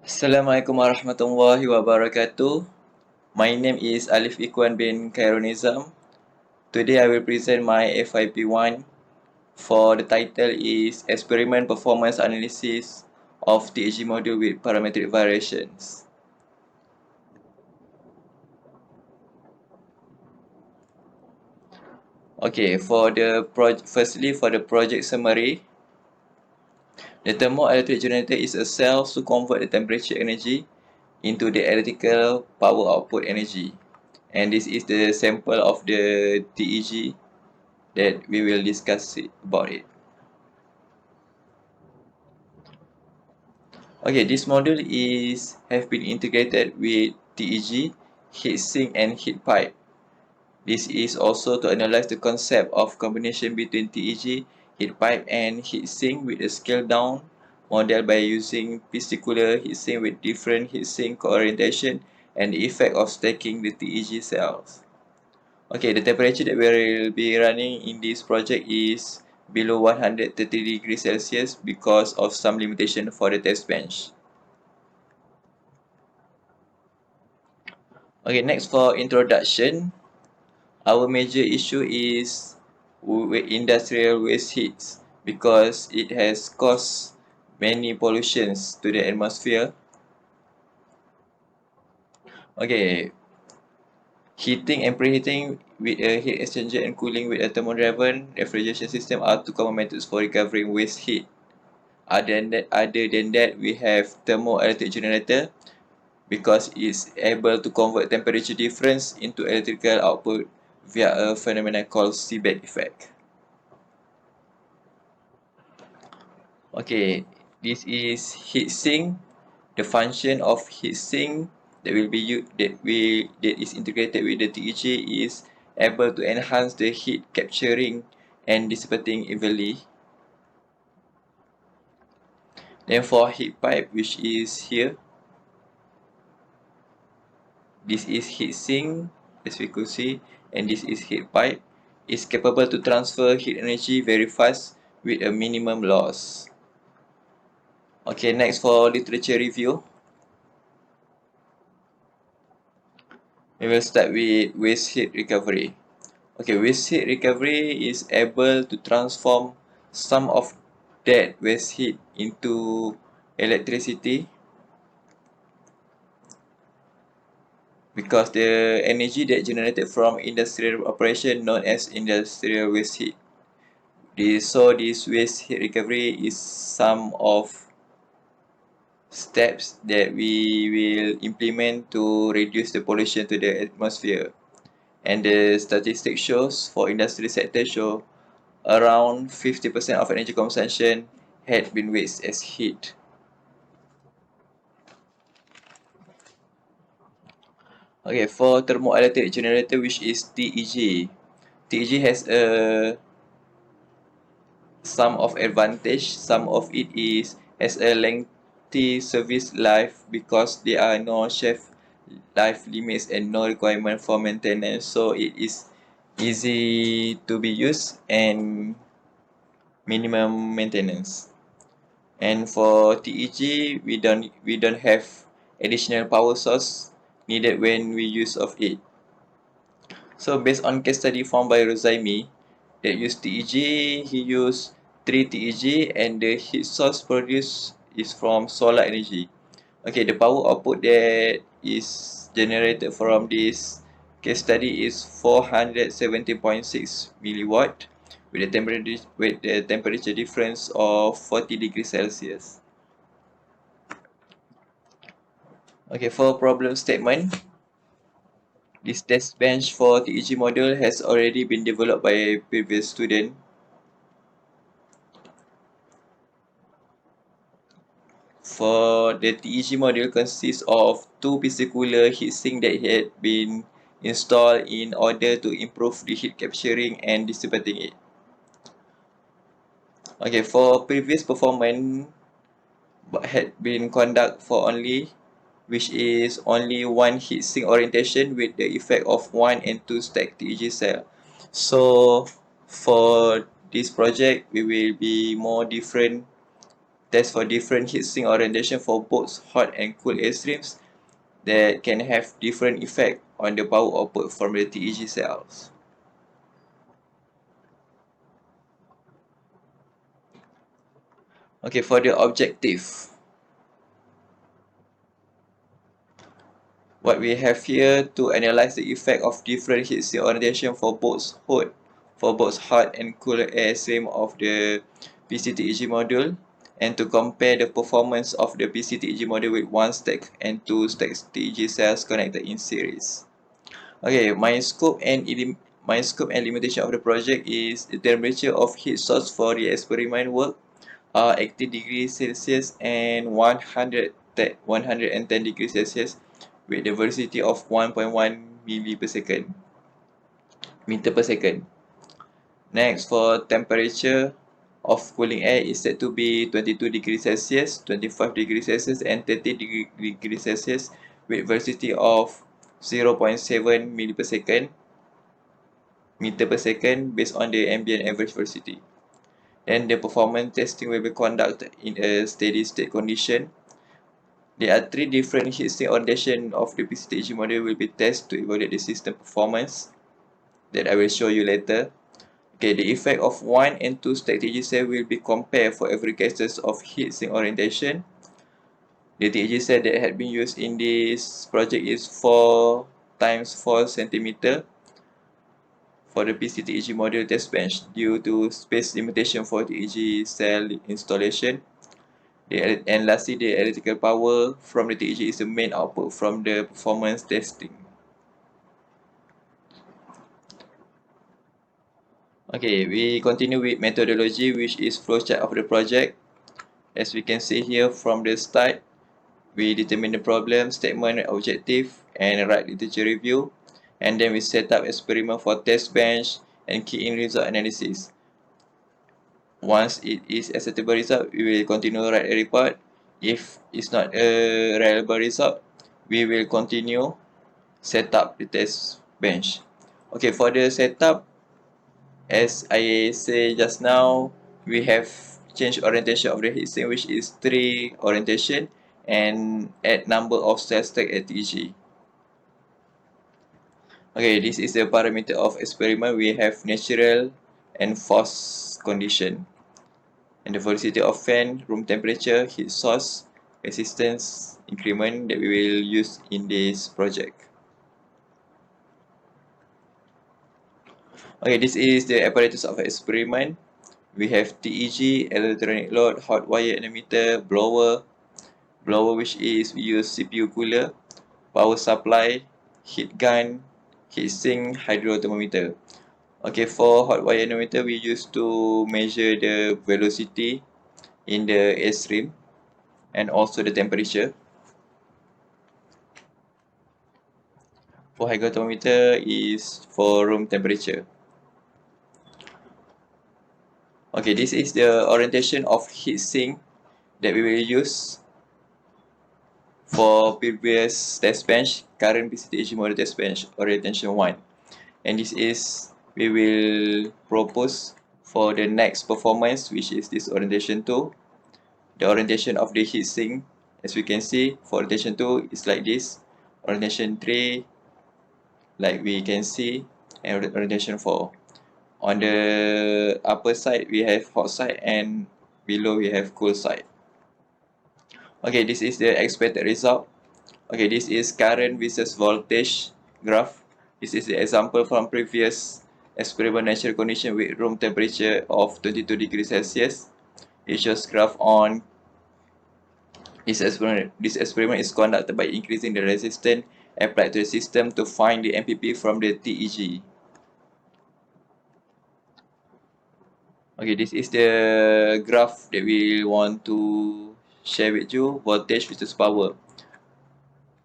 Assalamualaikum warahmatullahi wabarakatuh. My name is Alif Ikwan bin Khairunizam. Today I will present my FYP1. For the title is Experiment Performance Analysis of TEG Module with Parametric Variations. Okay, firstly for the project summary, the thermoelectric generator is a cell to convert the temperature energy into the electrical power output energy. And this is the sample of the TEG that we will discuss about it. Okay, this module have been integrated with TEG, heat sink and heat pipe. This is also to analyze the concept of combination between TEG, heat pipe and heat sink with a scaled down model by using particular heat sink with different heat sink orientation and the effect of stacking the TEG cells. Okay, the temperature that we will be running in this project is below 130 degrees Celsius because of some limitation for the test bench. Okay, next for introduction, our major issue is industrial waste heats because it has caused many pollutions to the atmosphere. Okay, heating and preheating with a heat exchanger and cooling with a thermodriven refrigeration system are two common methods for recovering waste heat. Other than that, we have thermoelectric generator because it's able to convert temperature difference into electrical output via a phenomenon called Seebeck effect. Okay, this is heat sink. The function of heat sink that is integrated with the TEG is able to enhance the heat capturing and dissipating evenly. Then for heat pipe, which is here, this is heat sink, as we could see, and this is heat pipe. Is capable to transfer heat energy very fast with a minimum loss. Okay, next for literature review. We will start with waste heat recovery. Okay, waste heat recovery is able to transform some of that waste heat into electricity because the energy that generated from industrial operation known as industrial waste heat. This waste heat recovery is some of steps that we will implement to reduce the pollution to the atmosphere. And the statistics shows for industry sector show around 50% of energy consumption had been wasted as heat. Okay, for thermoelectric generator, which is TEG. TEG has some of advantage. Some of it is has a lengthy service life because there are no shelf life limits and no requirement for maintenance. So it is easy to be used and minimum maintenance. And for TEG, we don't have additional power source needed when we use of it. So based on case study found by Rozaimi that used TEG, he used 3 TEG and the heat source produced is from solar energy. Okay, the power output that is generated from this case study is 470.6 milliwatt with the temperature difference of 40 degrees Celsius. Okay, for problem statement, this test bench for TEG module has already been developed by a previous student. For the TEG module consists of two piscicullar heatsink that had been installed in order to improve the heat capturing and dissipating it. Okay, for previous performance had been conducted for only, which is only one heatsink orientation with the effect of 1 and 2 stacked TEG cell. So for this project, we will be more different test for different heatsink orientation for both hot and cool airstreams that can have different effect on the power output from the TEG cells. Okay, for the objective, what we have here to analyze the effect of different heatsink orientation for both hot and cool airstream of the PCTEG module, and to compare the performance of the PCTEG module with one stack and two stack TEG cells connected in series. Okay, my scope and limitation of the project is the temperature of heat source for the experiment work are 80 degrees Celsius and 110 degrees Celsius with the velocity of 1.1 meter per second. Next, for temperature of cooling air is said to be 22 degrees Celsius, 25 degrees Celsius, and 30 degrees Celsius with velocity of 0.7 meter per second based on the ambient average velocity. And the performance testing will be conducted in a steady state condition. There are three different heatsink orientation of the PCTG model will be tested to evaluate the system performance that I will show you later. Okay, the effect of 1 and 2 stack TG cell will be compared for every cases of heatsink orientation. The TG cell that had been used in this project is 4 times 4 cm for the PCTEG module test bench due to space limitation for TEG cell installation. And lastly, the electrical power from the TEG is the main output from the performance testing. Okay, we continue with methodology, which is flowchart of the project. As we can see here from the start, we determine the problem, statement, objective, and write literature review. And then we set up experiment for test bench and key in result analysis. Once it is acceptable result, we will continue to write a report. If it's not a reliable result, we will continue set up the test bench. Okay, for the setup, as I say just now, we have changed orientation of the heatsink, which is 3 orientation, and add number of cell stack at TG. Okay, this is the parameter of experiment. We have natural and forced condition. And the velocity of fan, room temperature, heat source, resistance increment that we will use in this project. Okay, this is the apparatus of experiment. We have TEG, electronic load, hot wire emitter, blower which is we use CPU cooler, power supply, heat gun, heat sink, hydro thermometer. Okay, for hot wire emitter, we use to measure the velocity in the airstream and also the temperature. For hygrothermometer is for room temperature. Okay, this is the orientation of heatsink that we will use for previous test bench, current PCTG model test bench, orientation 1. And this is, we will propose for the next performance, which is this orientation 2. The orientation of the heatsink, as we can see, for orientation 2 is like this. Orientation 3, like we can see, and orientation 4. On the upper side, we have hot side, and below we have cool side. Okay, this is the expected result. Okay, this is current versus voltage graph. This is the example from previous experiment natural condition with room temperature of 22 degrees Celsius. It shows graph on this experiment. This experiment is conducted by increasing the resistance applied to the system to find the MPP from the TEG. Okay, this is the graph that we want to share with you, voltage versus power.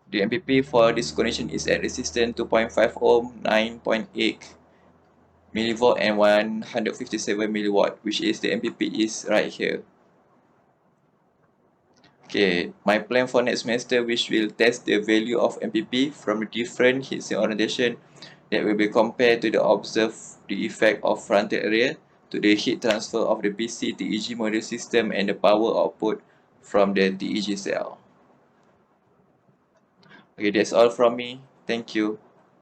The MPP for this condition is at resistance 2.5 ohm, 9.8 millivolt and 157 milliwatt, which is the MPP is right here. Okay, my plan for next semester, which will test the value of MPP from different heatsink orientation that will be compared to the observed the effect of frontal area to the heat transfer of the PC TEG module system and the power output from the TEG cell. Okay, that's all from me. Thank you.